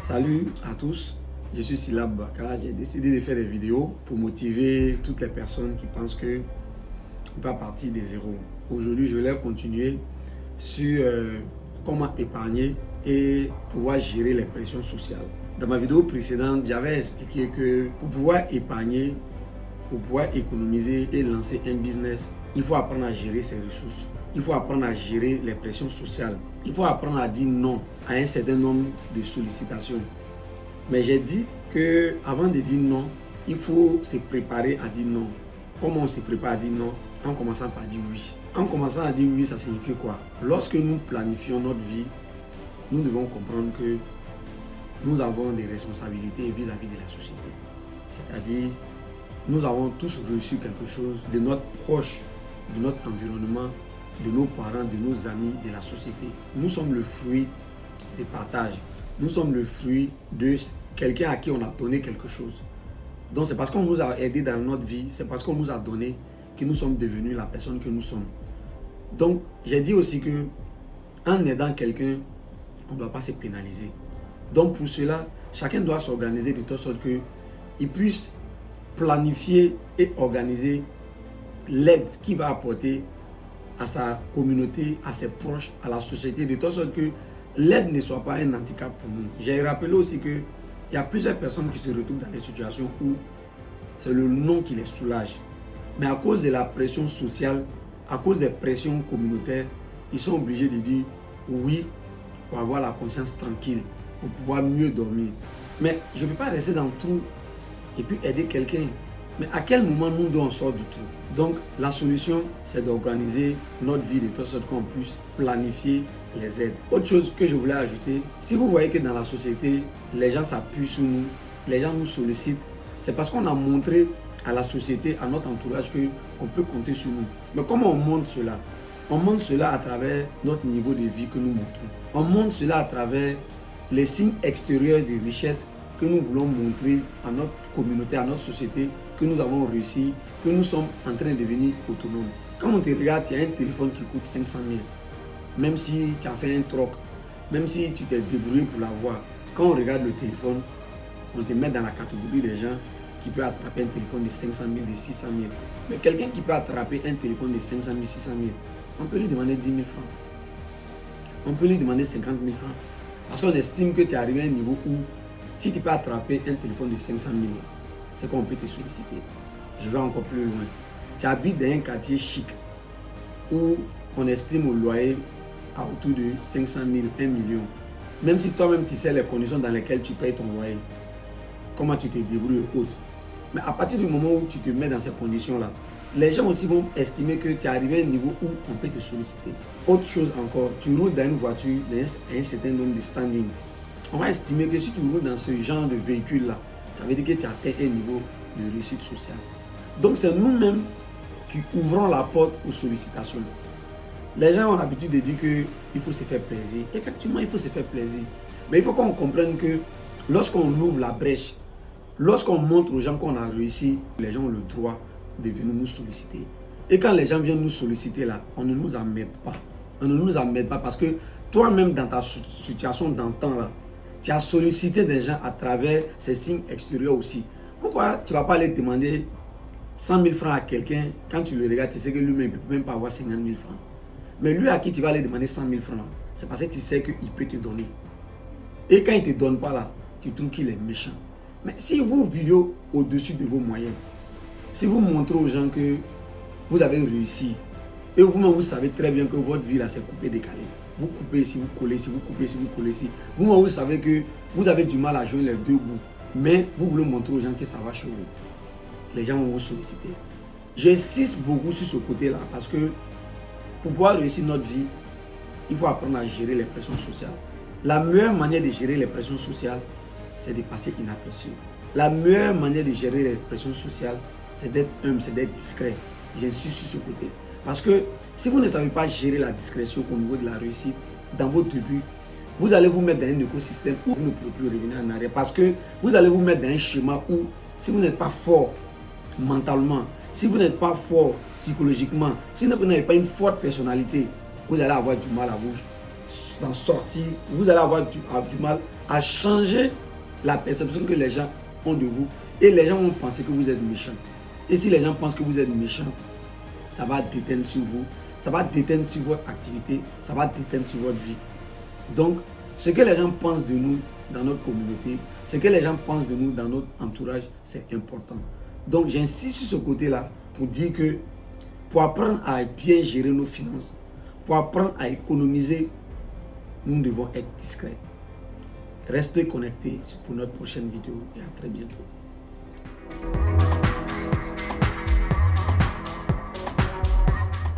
Salut à tous, je suis Silab Baka. J'ai décidé de faire des vidéos pour motiver toutes les personnes qui pensent que on peut partir des zéros. Aujourd'hui, je vais continuer sur comment épargner et pouvoir gérer les pressions sociales. Dans ma vidéo précédente, j'avais expliqué que pour pouvoir épargner, pour pouvoir économiser et lancer un business, il faut apprendre à gérer ses ressources. Il faut apprendre à gérer les pressions sociales. Il faut apprendre à dire non à un certain nombre de sollicitations. Mais j'ai dit qu'avant de dire non, il faut se préparer à dire non. Comment on se prépare à dire non? En commençant par dire oui. En commençant à dire oui, ça signifie quoi? Lorsque nous planifions notre vie, nous devons comprendre que nous avons des responsabilités vis-à-vis de la société. C'est-à-dire, nous avons tous reçu quelque chose de notre proche, de notre environnement, de nos parents, de nos amis, de la société. Nous sommes le fruit des partages. Nous sommes le fruit de quelqu'un à qui on a donné quelque chose. Donc c'est parce qu'on nous a aidé dans notre vie, c'est parce qu'on nous a donné que nous sommes devenus la personne que nous sommes. Donc j'ai dit aussi que en aidant quelqu'un, on ne doit pas se pénaliser. Donc pour cela, chacun doit s'organiser de telle sorte qu'il puisse planifier et organiser l'aide qu'il va apporter à sa communauté, à ses proches, à la société, de telle sorte que l'aide ne soit pas un handicap pour nous. J'ai rappelé aussi qu'il y a plusieurs personnes qui se retrouvent dans des situations où c'est le non qui les soulage. Mais à cause de la pression sociale, à cause des pressions communautaires, ils sont obligés de dire oui pour avoir la conscience tranquille, pour pouvoir mieux dormir. Mais je ne peux pas rester dans le trou et puis aider quelqu'un. Mais à quel moment nous devons sortir du trou? Donc la solution, c'est d'organiser notre vie de telle sorte qu'on puisse planifier les aides. Autre chose que je voulais ajouter, si vous voyez que dans la société, les gens s'appuient sur nous, les gens nous sollicitent, c'est parce qu'on a montré à la société, à notre entourage qu'on peut compter sur nous. Mais comment on montre cela? On montre cela à travers notre niveau de vie que nous montrons. On montre cela à travers les signes extérieurs de richesse que nous voulons montrer à notre communauté, à notre société, que nous avons réussi, que nous sommes en train de devenir autonomes. Quand on te regarde, tu as un téléphone qui coûte 500 000. Même si tu as fait un troc, même si tu t'es débrouillé pour l'avoir, quand on regarde le téléphone, on te met dans la catégorie des gens qui peuvent attraper un téléphone de 500 000, de 600 000. Mais quelqu'un qui peut attraper un téléphone de 500 000, 600 000, on peut lui demander 10 000 francs. On peut lui demander 50 000 francs. Parce qu'on estime que tu es arrivé à un niveau où, si tu peux attraper un téléphone de 500 000, c'est qu'on peut te solliciter. Je vais encore plus loin. Tu habites dans un quartier chic où on estime au loyer à autour de 500 000, 1 million. Même si toi-même tu sais les conditions dans lesquelles tu payes ton loyer, comment tu te débrouilles et autres. Mais à partir du moment où tu te mets dans ces conditions-là, les gens aussi vont estimer que tu es arrivé à un niveau où on peut te solliciter. Autre chose encore, tu roules dans une voiture dans un certain nombre de standing. On va estimer que si tu roules dans ce genre de véhicule-là, ça veut dire que tu as atteint un niveau de réussite sociale. Donc c'est nous-mêmes qui ouvrons la porte aux sollicitations. Les gens ont l'habitude de dire qu'il faut se faire plaisir. Effectivement, il faut se faire plaisir. Mais il faut qu'on comprenne que lorsqu'on ouvre la brèche, lorsqu'on montre aux gens qu'on a réussi, les gens ont le droit de venir nous solliciter. Et quand les gens viennent nous solliciter là, on ne nous emmerde pas. On ne nous emmerde pas parce que toi-même dans ta situation d'antan là, tu as sollicité des gens à travers ces signes extérieurs aussi. Pourquoi tu ne vas pas aller demander 100 000 francs à quelqu'un, quand tu le regardes, tu sais que lui-même ne peut même pas avoir 50 000 francs. Mais lui à qui tu vas aller demander 100 000 francs, c'est parce que tu sais qu'il peut te donner. Et quand il ne te donne pas là, tu trouves qu'il est méchant. Mais si vous vivez au-dessus de vos moyens, si vous montrez aux gens que vous avez réussi, et vous-même vous savez très bien que votre vie là c'est coupé, décalé. Vous coupez ici, vous collez ici, vous coupez ici, vous collez ici. Vous-même vous savez que vous avez du mal à joindre les deux bouts. Mais vous voulez montrer aux gens que ça va chez vous. Les gens vont vous solliciter. J'insiste beaucoup sur ce côté-là parce que pour pouvoir réussir notre vie, il faut apprendre à gérer les pressions sociales. La meilleure manière de gérer les pressions sociales, c'est de passer inaperçu. La meilleure manière de gérer les pressions sociales, c'est d'être humble, c'est d'être discret. J'insiste sur ce côté. Parce que si vous ne savez pas gérer la discrétion au niveau de la réussite, dans vos débuts, vous allez vous mettre dans un écosystème où vous ne pourrez plus revenir en arrière. Parce que vous allez vous mettre dans un schéma où, si vous n'êtes pas fort mentalement, si vous n'êtes pas fort psychologiquement, si vous n'avez pas une forte personnalité, vous allez avoir du mal en sortir, vous allez avoir du mal à changer la perception que les gens ont de vous. Et les gens vont penser que vous êtes méchant. Et si les gens pensent que vous êtes méchant, ça va déteindre sur vous, ça va déteindre sur votre activité, ça va déteindre sur votre vie. Donc, ce que les gens pensent de nous dans notre communauté, ce que les gens pensent de nous dans notre entourage, c'est important. Donc, j'insiste sur ce côté-là pour dire que pour apprendre à bien gérer nos finances, pour apprendre à économiser, nous devons être discrets. Restez connectés pour notre prochaine vidéo et à très bientôt.